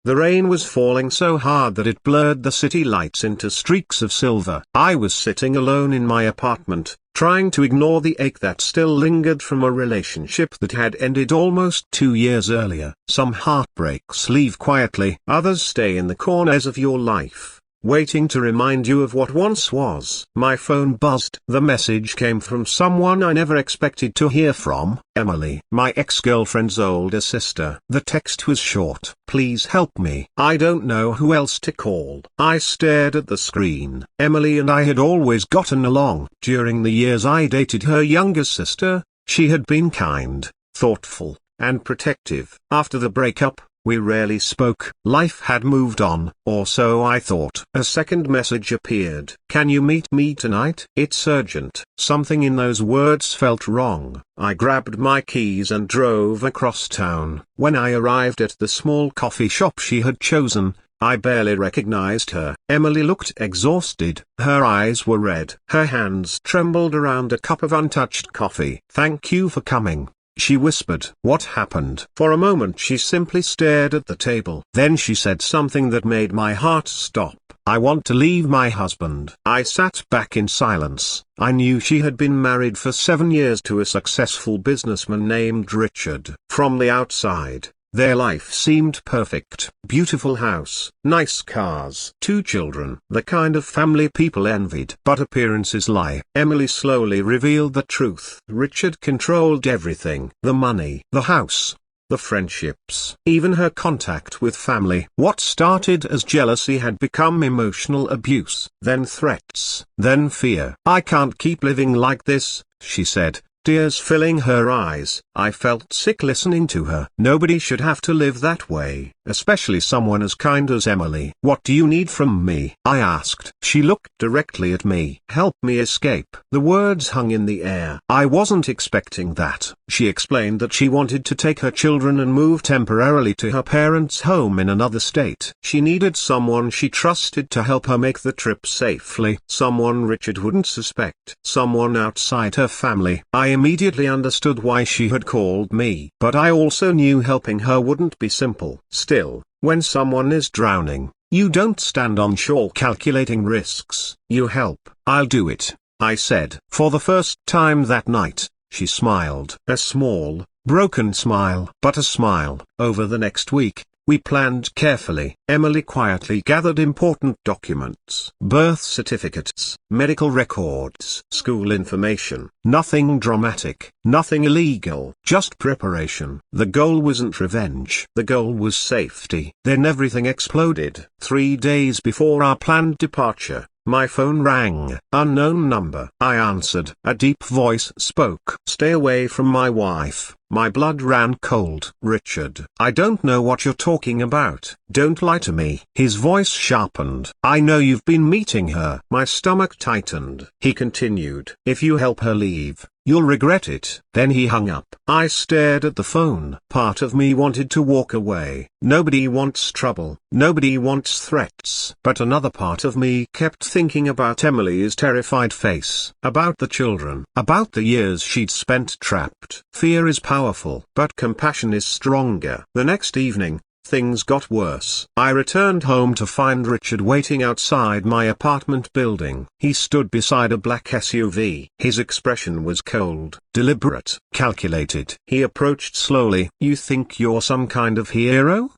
The rain was falling so hard that it blurred the city lights into streaks of silver. I was sitting alone in my apartment, trying to ignore the ache that still lingered from a relationship that had ended almost 2 years earlier. Some heartbreaks leave quietly, others stay in the corners of your life, waiting to remind you of what once was. My phone buzzed. The message came from someone I never expected to hear from, Emily, my ex-girlfriend's older sister. The text was short. Please help me. I don't know who else to call. I stared at the screen. Emily and I had always gotten along. During the years I dated her younger sister, she had been kind, thoughtful, and protective. After the breakup, we rarely spoke. Life had moved on, or so I thought. A second message appeared. Can you meet me tonight? It's urgent. Something in those words felt wrong. I grabbed my keys and drove across town. When I arrived at the small coffee shop she had chosen, I barely recognized her. Emily looked exhausted. Her eyes were red. Her hands trembled around a cup of untouched coffee. Thank you for coming, she whispered. What happened? For a moment she simply stared at the table. Then she said something that made my heart stop. I want to leave my husband. I sat back in silence. I knew she had been married for 7 years to a successful businessman named Richard. From the outside, their life seemed perfect. Beautiful house, nice cars, 2 children, the kind of family people envied. But appearances lie. Emily slowly revealed the truth. Richard controlled everything. The money, the house, the friendships, even her contact with family. What started as jealousy had become emotional abuse, then threats, then fear. I can't keep living like this, she said, tears filling her eyes. I felt sick listening to her. Nobody should have to live that way, especially someone as kind as Emily. What do you need from me? I asked. She looked directly at me. Help me escape. The words hung in the air. I wasn't expecting that. She explained that she wanted to take her children and move temporarily to her parents' home in another state. She needed someone she trusted to help her make the trip safely. Someone Richard wouldn't suspect. Someone outside her family. I immediately understood why she had called me. But I also knew helping her wouldn't be simple. Still, when someone is drowning, you don't stand on shore calculating risks. You help. I'll do it, I said. For the first time that night, she smiled. A small, broken smile. But a smile. Over the next week, we planned carefully. Emily quietly gathered important documents, birth certificates, medical records, school information. Nothing dramatic, nothing illegal, just preparation. The goal wasn't revenge. The goal was safety. Then everything exploded. 3 days before our planned departure, my phone rang. Unknown number. I answered. A deep voice spoke. Stay away from my wife. My blood ran cold. Richard. I don't know what you're talking about. Don't lie to me. His voice sharpened. I know you've been meeting her. My stomach tightened. He continued. If you help her leave, you'll regret it. Then he hung up. I stared at the phone. Part of me wanted to walk away. Nobody wants trouble. Nobody wants threats. But another part of me kept thinking about Emily's terrified face. About the children. About the years she'd spent trapped. Fear is powerful, but compassion is stronger. The next evening, things got worse. I returned home to find Richard waiting outside my apartment building. He stood beside a black SUV. His expression was cold, deliberate, calculated. He approached slowly. You think you're some kind of hero?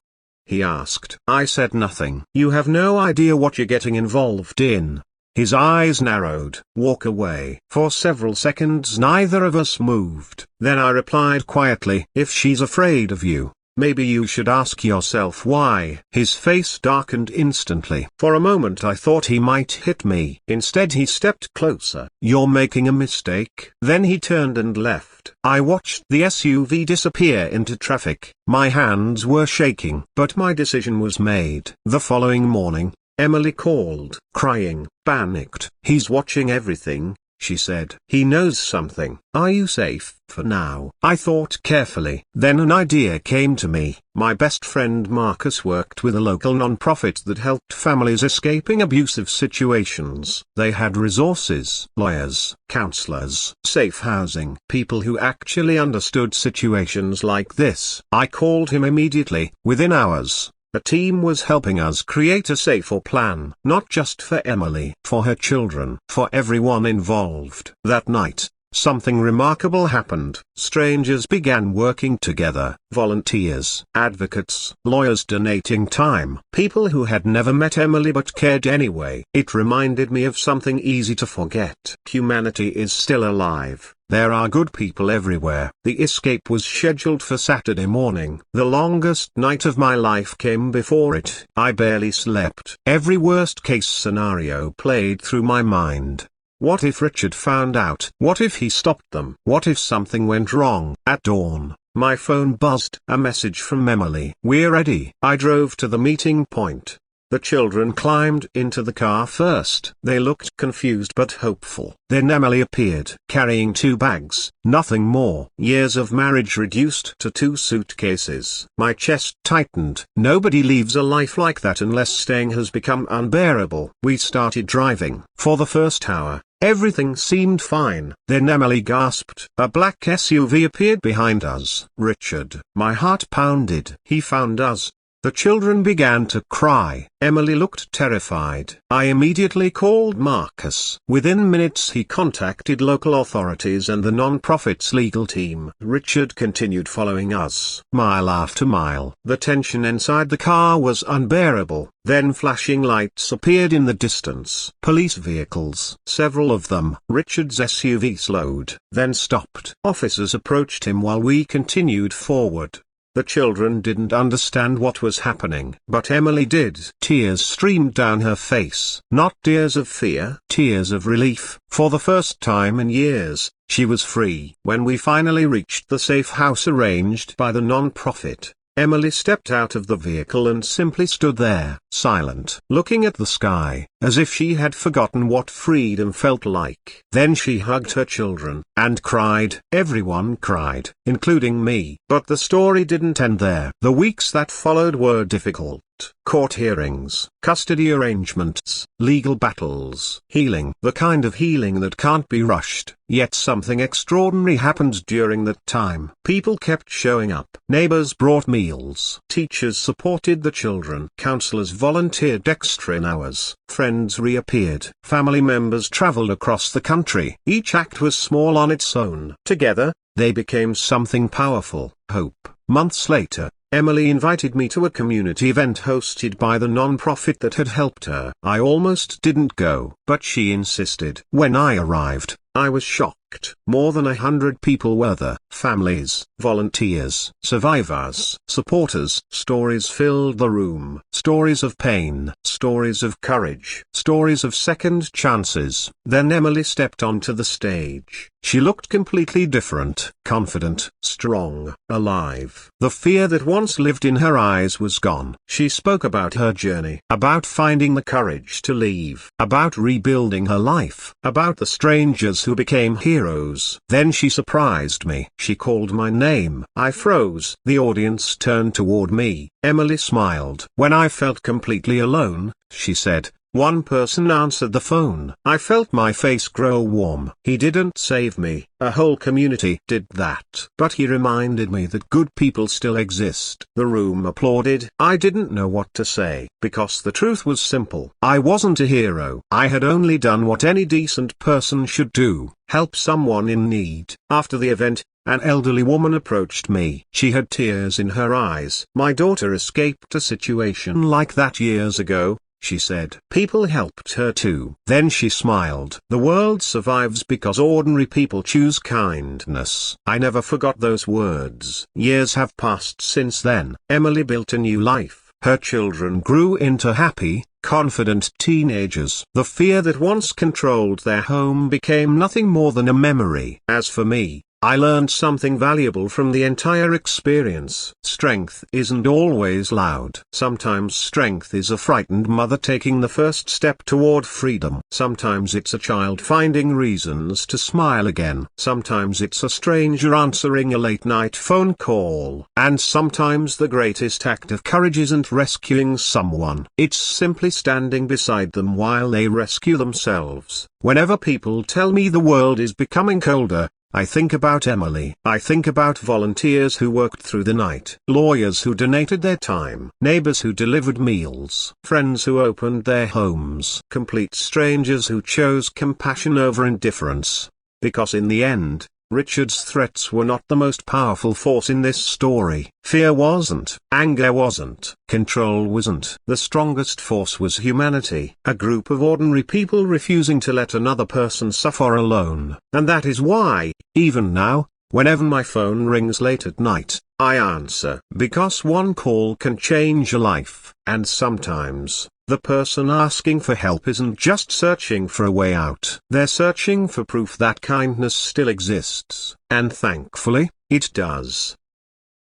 He asked. I said nothing. You have no idea what you're getting involved in. His eyes narrowed. Walk away. For several seconds neither of us moved. Then I replied quietly. If she's afraid of you, maybe you should ask yourself why. His face darkened instantly. For a moment I thought he might hit me. Instead he stepped closer. You're making a mistake. Then he turned and left. I watched the SUV disappear into traffic. My hands were shaking. But my decision was made. The following morning, Emily called, crying, panicked. He's watching everything, she said. He knows something. Are you safe for now? I thought carefully. Then an idea came to me. My best friend Marcus worked with a local non-profit that helped families escaping abusive situations. They had resources, lawyers, counselors, safe housing, people who actually understood situations like this. I called him immediately. Within hours, A team was helping us create a safer plan, not just for Emily, for her children, for everyone involved. That night, something remarkable happened. Strangers began working together, volunteers, advocates, lawyers donating time, people who had never met Emily but cared anyway. It reminded me of something easy to forget. Humanity is still alive. There are good people everywhere. The escape was scheduled for Saturday morning. The longest night of my life came before it. I barely slept. Every worst-case scenario played through my mind. What if Richard found out? What if he stopped them? What if something went wrong? At dawn, my phone buzzed. A message from Emily. "We're ready." I drove to the meeting point. The children climbed into the car first. They looked confused but hopeful. Then Emily appeared, carrying 2 bags, nothing more. Years of marriage reduced to 2 suitcases. My chest tightened. Nobody leaves a life like that unless staying has become unbearable. We started driving. For the first hour, everything seemed fine. Then Emily gasped. A black SUV appeared behind us. Richard. My heart pounded. He found us. The children began to cry. Emily looked terrified. I immediately called Marcus. Within minutes he contacted local authorities and the non-profit's legal team. Richard continued following us, mile after mile. The tension inside the car was unbearable. Then flashing lights appeared in the distance. Police vehicles, several of them. Richard's SUV slowed, then stopped. Officers approached him while we continued forward. The children didn't understand what was happening, but Emily did. Tears streamed down her face. Not tears of fear, tears of relief. For the first time in years, she was free. When we finally reached the safe house arranged by the non-profit, Emily stepped out of the vehicle and simply stood there, silent, looking at the sky, as if she had forgotten what freedom felt like. Then she hugged her children, and cried. Everyone cried, including me. But the story didn't end there. The weeks that followed were difficult. Court hearings, custody arrangements, legal battles, healing. The kind of healing that can't be rushed. Yet something extraordinary happened during that time. People kept showing up. Neighbors brought meals. Teachers supported the children. Counselors volunteered extra hours. Friends reappeared. Family members traveled across the country. Each act was small on its own. Together, they became something powerful. Hope. Months later, Emily invited me to a community event hosted by the non-profit that had helped her. I almost didn't go, but she insisted. When I arrived, I was shocked. More than 100 people were there. Families, volunteers, survivors, supporters. Stories filled the room. Stories of pain, stories of courage, stories of second chances. Then Emily stepped onto the stage. She looked completely different, confident, strong, alive. The fear that once lived in her eyes was gone. She spoke about her journey, about finding the courage to leave, about rebuilding her life, about the strangers who became heroes. Then she surprised me. She called my name. I froze. The audience turned toward me. Emily smiled. When I felt completely alone, she said, one person answered the phone. I felt my face grow warm. He didn't save me, a whole community did that. But he reminded me that good people still exist. The room applauded. I didn't know what to say, because the truth was simple. I wasn't a hero. I had only done what any decent person should do, help someone in need. After the event, an elderly woman approached me. She had tears in her eyes. My daughter escaped a situation like that years ago, she said. People helped her too. Then she smiled. The world survives because ordinary people choose kindness. I never forgot those words. Years have passed since then. Emily built a new life. Her children grew into happy, confident teenagers. The fear that once controlled their home became nothing more than a memory. As for me, I learned something valuable from the entire experience. Strength isn't always loud. Sometimes strength is a frightened mother taking the first step toward freedom. Sometimes it's a child finding reasons to smile again. Sometimes it's a stranger answering a late-night phone call. And sometimes the greatest act of courage isn't rescuing someone. It's simply standing beside them while they rescue themselves. Whenever people tell me the world is becoming colder, I think about Emily. I think about volunteers who worked through the night, lawyers who donated their time, neighbors who delivered meals, friends who opened their homes, complete strangers who chose compassion over indifference. Because in the end, Richard's threats were not the most powerful force in this story. Fear wasn't. Anger wasn't. Control wasn't. The strongest force was humanity. A group of ordinary people refusing to let another person suffer alone. And that is why, even now, whenever my phone rings late at night, I answer. Because one call can change a life. And sometimes, the person asking for help isn't just searching for a way out. They're searching for proof that kindness still exists. And thankfully, it does.